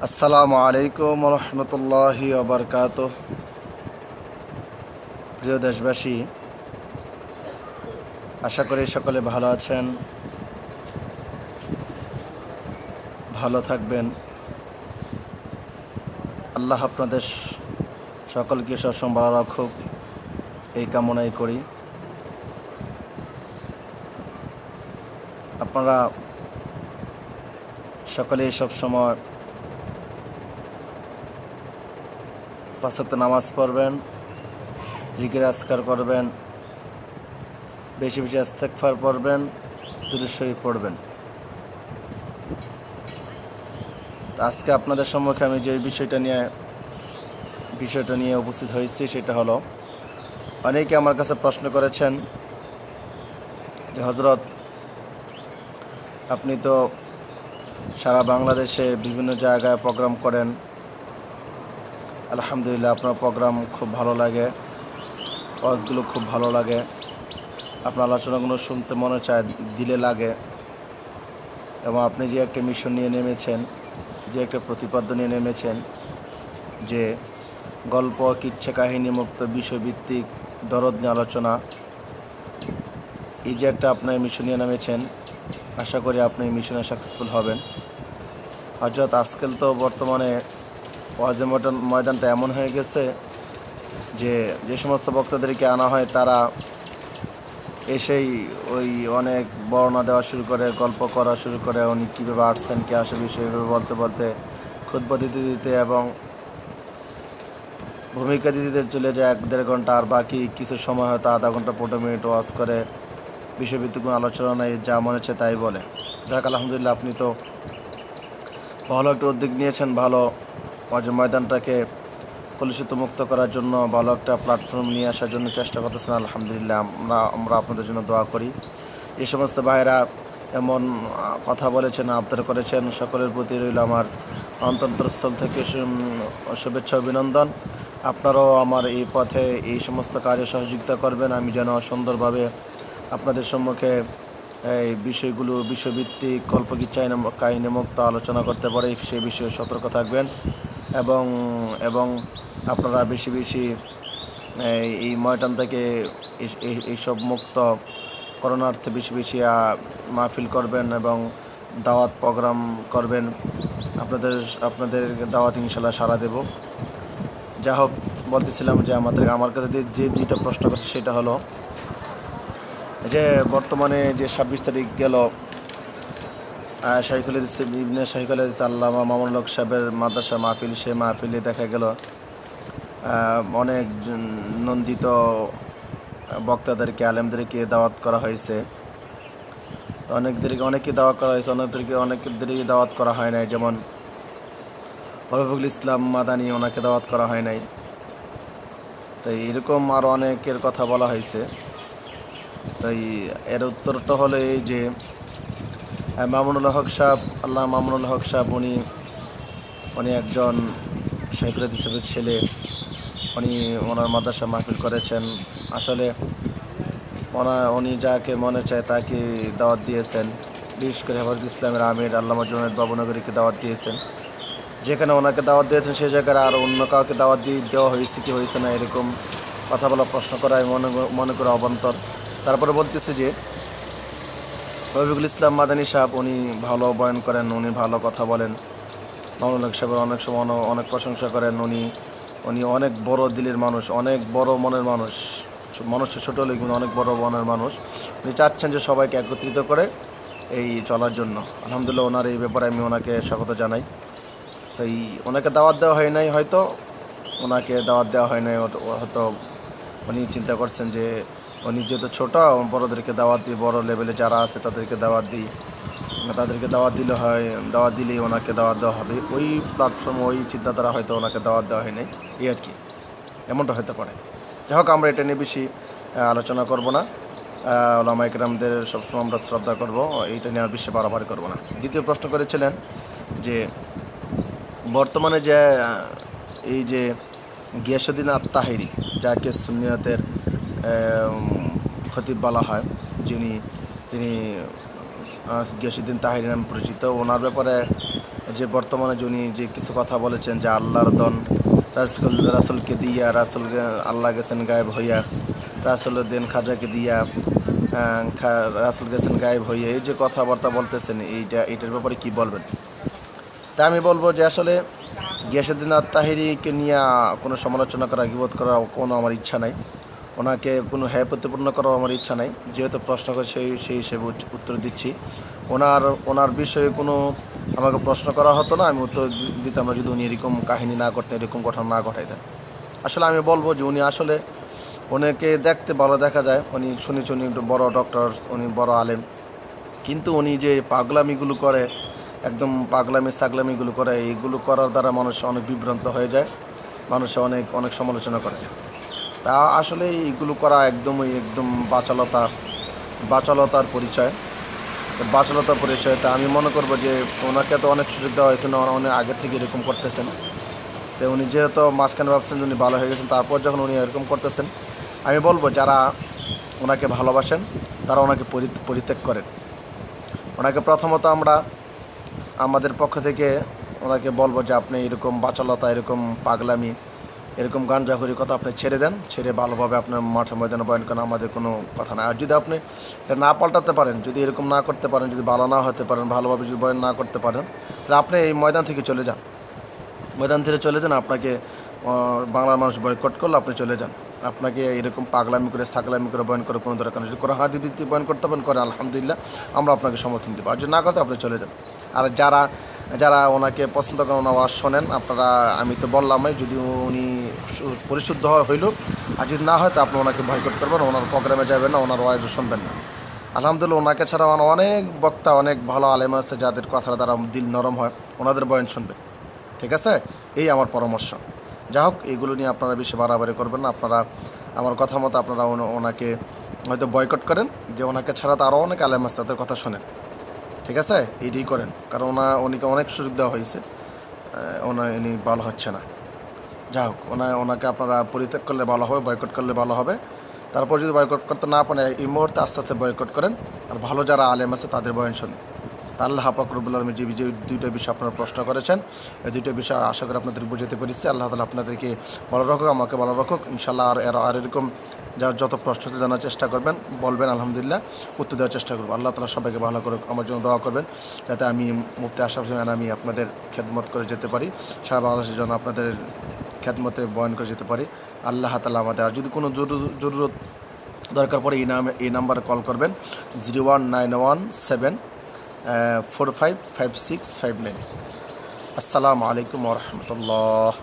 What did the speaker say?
আসসালামু আলাইকুম রহমতুল্লাহি ওবরকাতুহ। প্রিয় দেশবাসী, আশা করি সকলে ভালো আছেন, ভালো থাকবেন। আল্লাহ আপনাদের সকলকে সবসময় ভালো রাখুক, এই কামনাই করি। আপনারা সকলেই সবসময় 5 ওয়াক্ত নামাজ পড়বেন, জিকির আজকার করবেন, বেশি বেশি ইস্তেগফার পড়বেন, দুরূদ শরীফ পড়বেন। আজকে আপনাদের সম্মুখে আমি যে বিষয়টা নিয়ে উপস্থিত হয়েছি সেটা হলো, অনেকে আমার কাছে প্রশ্ন করেছেন যে হযরত, আপনি তো সারা বাংলাদেশে বিভিন্ন জায়গায় প্রোগ্রাম করেন, আলহামদুলিল্লাহ আপনার প্রোগ্রাম খুব ভালো লাগে, ওয়াজগুলো খুব ভালো লাগে, আপনার আলোচনাগুলো শুনতে মনে চায়, দিলে লাগে। এবং আপনি যে একটা মিশন নিয়ে নেমেছেন, যে একটা প্রতিপাদ্য নিয়ে নেমেছেন, যে গল্প, কিচ্ছা কাহিনী মুক্ত বিষয়ভিত্তিক দরদ নিয়ে আলোচনা, এই যে একটা আপনার মিশন নিয়ে নেমেছেন, আশা করি আপনি এই মিশনে সাকসেসফুল হবেন। হযরত আজকাল তো বর্তমানে ওয়াজের ময়দানটা এমন হয়ে গেছে যে যে সমস্ত বক্তাদেরকে আনা হয় তারা এসেই ওই অনেক বর্ণনা দেওয়া শুরু করে, গল্প করা শুরু করে, উনি কীভাবে আসছেন, কে আসে বিষয়ে বলতে বলতে খুতবা দিতে দিতে এবং ভূমিকা দিতে চলে যায় 1-1.5 ঘন্টা, আর বাকি কিছু সময় হয়তো আধা ঘন্টা 15 মিনিট ওয়াজ করে, বিষয়ভিত্তিক কোনো আলোচনা নেই, যা মনে হচ্ছে তাই বলে। যাক, আলহামদুলিল্লাহ আপনি তো ভালো একটা উদ্যোগ নিয়েছেন, ভালো ওয়াজের ময়দানটাকে কলুষিত মুক্ত করার জন্য ভালো একটা প্ল্যাটফর্ম নিয়ে আসার জন্য চেষ্টা করতেছেন। আলহামদুলিল্লাহ আমরা আপনাদের জন্য দোয়া করি। এই সমস্ত ভাইয়েরা এমন কথা বলেছেন, আবদার করেছেন, সকলের প্রতি রইল আমার অন্তরস্থল থেকে শুভেচ্ছা অভিনন্দন। আপনারাও আমার এই পথে এই সমস্ত কাজে সহযোগিতা করবেন, আমি যেন সুন্দরভাবে আপনাদের সম্মুখে এই বিষয়গুলো বিষয়ভিত্তিক কল্পকিচ্ছা কাহিনী মুক্ত আলোচনা করতে পারি, সেই বিষয়ে সতর্ক থাকবেন। এবং আপনারা বেশি বেশি এই ময়দান থেকে এইসব মুক্ত করোনার্থে বেশি বেশি মাহফিল করবেন এবং দাওয়াত প্রোগ্রাম করবেন। আপনাদের দাওয়াত ইনশাল্লাহ সাড়া দেব। যা হোক, বলতেছিলাম যে আমার কাছে যে 2টা প্রশ্ন করছে, সেটা হলো যে বর্তমানে যে 26 তারিখ গেল, শাইখুল হাদিস আল্লামা মামুনুল হক সাহেবের মাদ্রাসা মাহফিল, সে মাহফিলে দেখা গেল অনেক নন্দিত বক্তাদেরকে, আলেমদেরকে দাওয়াত করা হয়েছে। তো অনেককে দাওয়াত করা হয়েছে, অনেকদেরই দাওয়াত করা হয় নাই। যেমন রফিকুল ইসলাম মাদানী, ওনাকে দাওয়াত করা হয় নাই। তাই এরকম আরও অনেকের কথা বলা হয়েছে। তাই এর উত্তরটা হলো এই যে মামুনুল হক সাহেব উনি একজন শাইখুল হাদিসের ছেলে। ওনার মাদ্রাসা মাহফিল করেছেন। আসলে উনি যাকে মনে চায় তাকে দাওয়াত দিয়েছেন। বিশেষ করে হেফাজত ইসলামের আমির আল্লামা জুনায়েদ বাবুনগরীকে দাওয়াত দিয়েছেন। যেখানে ওনাকে দাওয়াত দিয়েছেন সেই জায়গায় আর অন্য কাউকে দাওয়াত দেওয়া হয়েছে কি হয়েছে না, এরকম কথা বলা, প্রশ্ন করা আমি মনে করে অবান্তর। তারপরে বলতেছি যে রফিকুল ইসলাম মাদানী সাহেব, উনি ভালো বয়ান করেন, উনি ভালো কথা বলেন। মামুনুল হক সাহেবের অনেক সময় অনেক প্রশংসা করেন। উনি অনেক বড় দিলের মানুষ, অনেক বড় মনের মানুষ। মানুষটা ছোটো হলে কিন্তু অনেক বড় মনের মানুষ। উনি চাচ্ছেন যে সবাইকে একত্রিত করে এই চলার জন্য। আলহামদুলিল্লাহ, ওনার এই ব্যাপারে আমি ওনাকে স্বাগত জানাই। তাই ওনাকে দাওয়াত দেওয়া হয় নাই, হয়তো হয়তো উনি চিন্তা করছেন যে উনি যেহেতু ছোটো, বড়োদেরকে দাওয়াত দিই, বড়ো লেভেলে যারা আছে তাদেরকে দাওয়াত দিলেই ওনাকে দাওয়াত দেওয়া হবে। ওই প্ল্যাটফর্ম, ওই চিন্তাধারা হয়তো ওনাকে দাওয়াত দেওয়া হয় নাই, এই আর কি, এমনটা হতে পারে। যাই হোক, আমরা এটা নিয়ে বেশি আলোচনা করব না। ওলামা ইকরামদের সবসময় আমরা শ্রদ্ধা করব, এইটা নিয়ে আর বেশি বাড়াবাড়ি করব না। দ্বিতীয় প্রশ্ন করেছিলেন যে বর্তমানে যে এই যে গিয়াসউদ্দিন আত-তাহেরি, যাকে সুন্নিয়তের খতিব বলা হয়, তিনি গিয়াসউদ্দিন তাহেরি নামে পরিচিত, ওনার ব্যাপারে যে বর্তমানে উনি যে কিছু কথা বলেছেন যে আল্লাহর দন রাসুলকে দিয়া রাসুলকে আল্লাহ গেছেন গায়েব হইয়া, রাসুলের দেন খাজাকে দিয়া রাসুল গেছেন গায়েব হইয়া, এই যে কথাবার্তা বলতেছেন এইটার ব্যাপারে কি বলবেন? তা আমি বলবো যে আসলে গিয়াসউদ্দিন আত-তাহিরিকে নিয়ে কোনো সমালোচনা করা, গীবত করা কোনো আমার ইচ্ছা নাই। ওনাকে কোনো হ্যায় প্রতিপন্ন করার আমার ইচ্ছা নাই। যেহেতু প্রশ্ন করে সেই হিসেবে উত্তর দিচ্ছি। ওনার বিষয়ে কোনো আমাকে প্রশ্ন করা হতো না, আমি উত্তর দিতাম না যদি উনি এরকম কাহিনী না করতেন, এরকম ঘটনা না ঘটাইতেন। আসলে আমি বলবো যে উনি আসলে, ওনাকে দেখতে ভালো দেখা যায়, উনি শুনেছি উনি একটু বড় ডক্টর, উনি বড় আলেম, কিন্তু উনি যে পাগলামিগুলো করে, একদম পাগলামি সাগলামিগুলো করে, এইগুলো করার দ্বারা মানুষ অনেক বিভ্রান্ত হয়ে যায়, মানুষ অনেক অনেক সমালোচনা করে। তা আসলে এইগুলো করা একদম বাচালতার পরিচয়। তা আমি মনে করবো যে ওনাকে তো অনেক সুযোগ দেওয়া হয়েছে না, উনি আগে থেকে এরকম করতেছেন। তো উনি যেহেতু মাঝখানে ভাবছেন উনি ভালো হয়ে গেছেন, তারপর যখন উনি এরকম করতেছেন, আমি বলবো যারা ওনাকে ভালোবাসেন তারা ওনাকে পরিত্যাগ করেন। ওনাকে প্রথমত আমরা আমাদের পক্ষ থেকে ওনাকে বলবো যে আপনি এরকম বাচালতা, এরকম পাগলামি, এরকম গাঞ্জাখুরি কথা আপনি ছেড়ে দেন, ছেড়ে ভালোভাবে আপনার মাঠে ময়দানে বয়ান করেন, আমাদের কোনো কথা না। আর যদি আপনি এটা না পাল্টাতে পারেন, যদি এরকম না করতে পারেন, যদি ভালো না হতে পারেন, ভালোভাবে যদি বয়ান না করতে পারেন, তাহলে আপনি এই ময়দান থেকে চলে যান। আপনাকে বাংলার মানুষ বয়কট করলে আপনি চলে যান। আপনাকে এরকম পাগলামি করে সাগলামি করে বয়ান করে কোনো দরকার নেই। যদি কোরআন হাদিস ভিত্তিক বয়ান করতে পারেন করেন, আলহামদুলিল্লাহ, আমরা আপনাকে সমর্থন দেবো। আর যদি না করতে আপনি চলে যান। আর যারা ওনাকে পছন্দ করেন, ওনার ওয়াজ শোনেন, আপনারা, আমি তো বললামই, যদি উনি পরিশুদ্ধ হইল, আর যদি না হয় তো আপনি ওনাকে বয়কট করবেন, ওনার প্রোগ্রামে যাবেন না, ওনার ওয়াজ শুনবেন না। আলহামদুলিল্লাহ, ওনাকে ছাড়া অনেক বক্তা, অনেক ভালো আলেম আছে যাদের কথার দ্বারা দিল নরম হয়, ওনাদের বয়ান শুনবেন। ঠিক আছে, এই আমার পরামর্শ। যা হোক, এগুলো নিয়ে আপনারা বেশি বাড়াবাড়ি করবেন না। আপনারা আমার কথা মতো আপনারা ওনাকে হয়তো বয়কট করেন, যে ওনাকে ছাড়া তো আরও অনেক আলেম আছে, তাদের কথা শোনেন। ঠিক আছে, এইটাই করেন, কারণ উনিকে অনেক সুযোগ দেওয়া হয়েছে, উনি ভালো হচ্ছে না। যা হোক, ওনাকে আপনারা পরিত্যাগ করলে ভালো হবে, বয়কট করলে ভালো হবে। তারপর যদি বয়কট করতে না পারেন, এই মুহূর্তে আস্তে আস্তে বয়কট করেন, আর ভালো যারা আলেম আছে তাদের বয়ান শুনেন। তা আল্লাহ পাক রব্বুল আলামিন যে দুইটা বিষয় আপনারা প্রশ্ন করেছেন, এই দুইটা বিষয় আশা করি আপনাদের বুঝাতে পেরেছি। আল্লাহ তাআলা আপনাদেরকে ভালো রাখুক, আমাকে ভালো রাখুক ইনশাআল্লাহ। আর এরকম যত প্রশ্ন জানার চেষ্টা করবেন, বলবেন, আলহামদুলিল্লাহ উত্তর দেওয়ার চেষ্টা করবো। আল্লাহ তাআলা সবাইকে ভালো করুক। আমার জন্য দোয়া করবেন যাতে আমি মুফতি আশরাফ হোসেন আমি আপনাদের খেদমত করে যেতে পারি, সারা বাংলাদেশের জন্য আপনাদের খেদমতে বয়ান করে যেতে পারি। আল্লাহ তাআলা আমাদের, আর যদি কোনো জরুরত দরকার পড়ে এই নাম্বারে কল করবেন, 01917 455659। আসসালামু আলাইকুম ওয়া রাহমাতুল্লাহ।